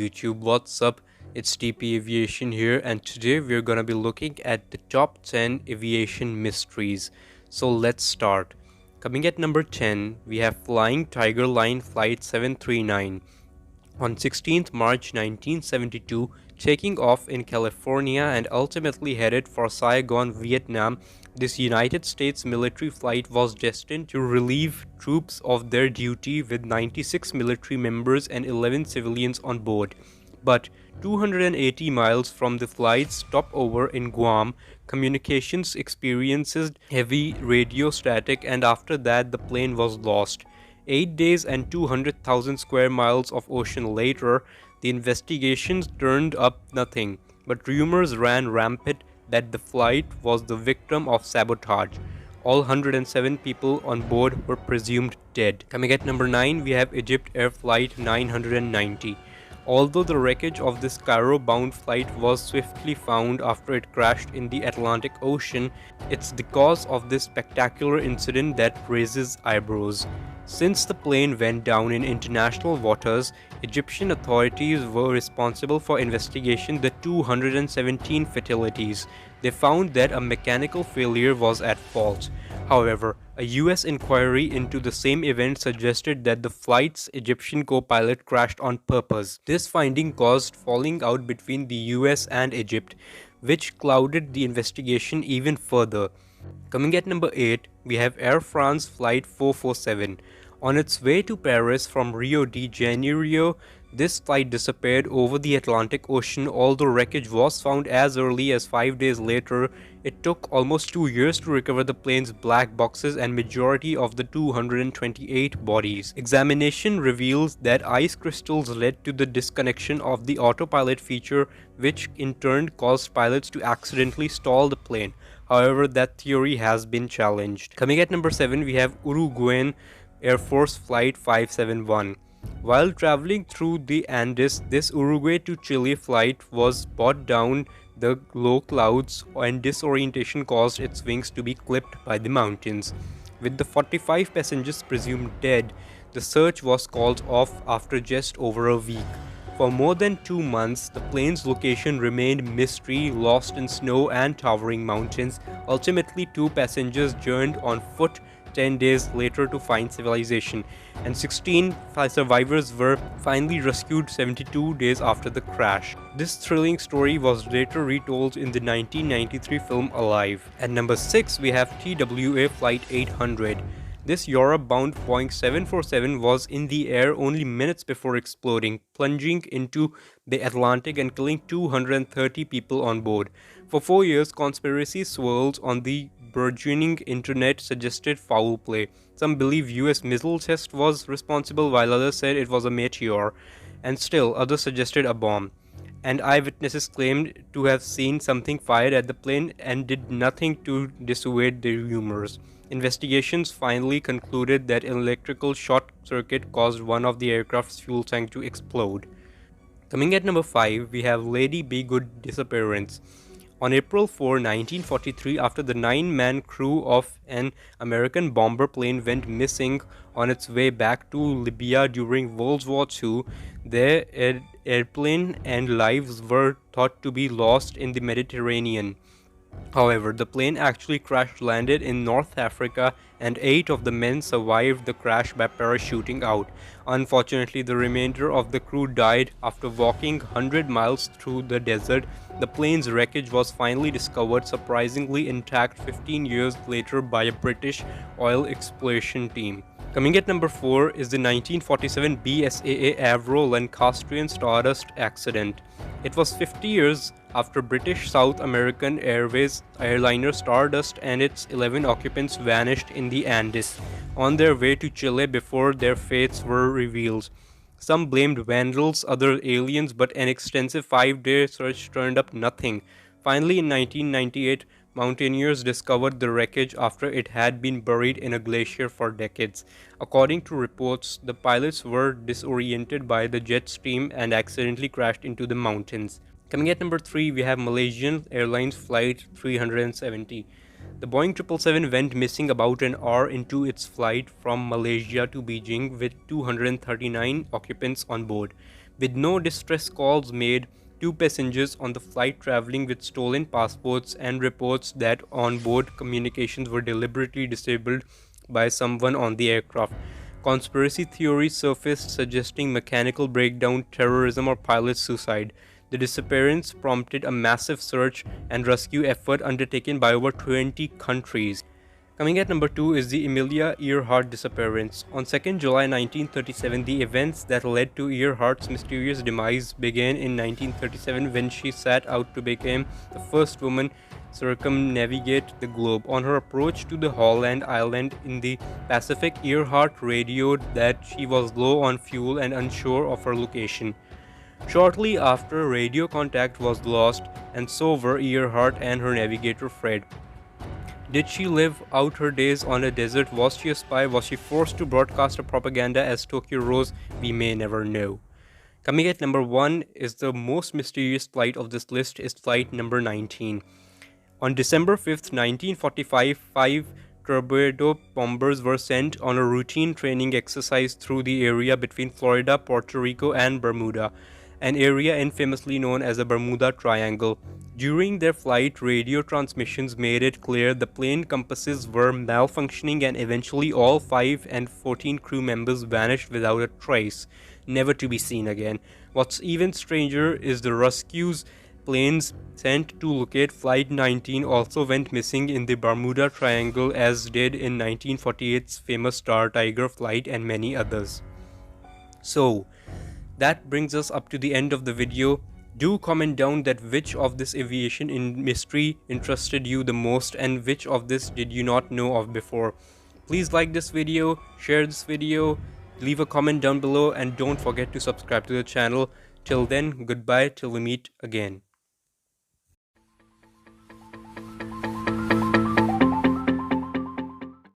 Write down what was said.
YouTube, what's up? It's TP Aviation here, and today we're gonna be looking at the top 10 aviation mysteries. So let's start. Coming at number 10, we have Flying Tiger Line Flight 739. On 16th March 1972, taking off in California and ultimately headed for Saigon, Vietnam, this United States military flight was destined to relieve troops of their duty with 96 military members and 11 civilians on board. But 280 miles from the flight's stopover in Guam, communications experienced heavy radio static, and after that the plane was lost. 8 days and 200,000 square miles of ocean later, the investigations turned up nothing, but rumors ran rampant that the flight was the victim of sabotage. All 107 people on board were presumed dead. Coming at number 9, we have EgyptAir Flight 990. Although the wreckage of this Cairo-bound flight was swiftly found after it crashed in the Atlantic Ocean, it's the cause of this spectacular incident that raises eyebrows. Since the plane went down in international waters, Egyptian authorities were responsible for investigating the 217 fatalities. They found that a mechanical failure was at fault. However, a US inquiry into the same event suggested that the flight's Egyptian co-pilot crashed on purpose. This finding caused falling out between the US and Egypt, which clouded the investigation even further. Coming at number 8, we have Air France Flight 447. On its way to Paris from Rio de Janeiro, this flight disappeared over the Atlantic Ocean. Although wreckage was found as early as 5 days later, it took almost 2 years to recover the plane's black boxes and majority of the 228 bodies. Examination reveals that ice crystals led to the disconnection of the autopilot feature, which in turn caused pilots to accidentally stall the plane. However, that theory has been challenged. Coming at number 7, we have Uruguayan Air Force Flight 571. While traveling through the Andes, this Uruguay to Chile flight was brought down the low clouds, and disorientation caused its wings to be clipped by the mountains. With the 45 passengers presumed dead, the search was called off after just over a week. For more than 2 months, the plane's location remained mystery, lost in snow and towering mountains. Ultimately, 2 passengers journeyed on foot 10 days later to find civilization, and 16 survivors were finally rescued 72 days after the crash. This thrilling story was later retold in the 1993 film Alive. At number 6, we have TWA Flight 800. This Europe-bound Boeing 747 was in the air only minutes before exploding, plunging into the Atlantic and killing 230 people on board. For 4 years, conspiracy swirls on the burgeoning internet suggested foul play. Some believe US missile test was responsible, while others said it was a meteor, and still others suggested a bomb. And eyewitnesses claimed to have seen something fired at the plane and did nothing to dissuade the rumors. Investigations finally concluded that an electrical short circuit caused one of the aircraft's fuel tanks to explode. Coming at number 5, we have Lady Be Good disappearance. On April 4, 1943, after the 9-man crew of an American bomber plane went missing on its way back to Libya during World War II, their airplane and lives were thought to be lost in the Mediterranean. However, the plane actually crash-landed in North Africa, and 8 of the men survived the crash by parachuting out. Unfortunately, the remainder of the crew died after walking 100 miles through the desert. The plane's wreckage was finally discovered surprisingly intact 15 years later by a British oil exploration team. Coming at number 4 is the 1947 BSAA Avro Lancastrian Stardust Accident. It was 50 years after British South American Airways airliner Stardust and its 11 occupants vanished in the Andes on their way to Chile before their fates were revealed. Some blamed vandals, others aliens, but an extensive 5-day search turned up nothing. Finally, in 1998, mountaineers discovered the wreckage after it had been buried in a glacier for decades. According to reports, the pilots were disoriented by the jet stream and accidentally crashed into the mountains. Coming at number 3, we have Malaysian Airlines Flight 370. The Boeing 777 went missing about an hour into its flight from Malaysia to Beijing with 239 occupants on board. With no distress calls made, two passengers on the flight traveling with stolen passports and reports that on-board communications were deliberately disabled by someone on the aircraft. Conspiracy theories surfaced suggesting mechanical breakdown, terrorism, or pilot suicide. The disappearance prompted a massive search and rescue effort undertaken by over 20 countries. Coming at number 2 is the Amelia Earhart disappearance. On 2nd July 1937, the events that led to Earhart's mysterious demise began in 1937 when she set out to become the first woman circumnavigate the globe. On her approach to the Holland Island in the Pacific, Earhart radioed that she was low on fuel and unsure of her location. Shortly after, radio contact was lost, and so were Earhart and her navigator Fred. Did she live out her days on a desert? Was she a spy? Was she forced to broadcast a propaganda as Tokyo rose? We may never know. Coming at number 1 is the most mysterious flight of this list is flight number 19. On December 5th, 1945, 5 torpedo bombers were sent on a routine training exercise through the area between Florida, Puerto Rico, and Bermuda, an area infamously known as the Bermuda Triangle. During their flight, radio transmissions made it clear the plane compasses were malfunctioning, and eventually all 5 and 14 crew members vanished without a trace, never to be seen again. What's even stranger is the rescues planes sent to locate Flight 19 also went missing in the Bermuda Triangle, as did in 1948's famous Star Tiger flight and many others. So, that brings us up to the end of the video. Do comment down that which of this aviation mystery interested you the most and which of this did you not know of before. Please like this video, share this video, leave a comment down below, and don't forget to subscribe to the channel. Till then, goodbye till we meet again.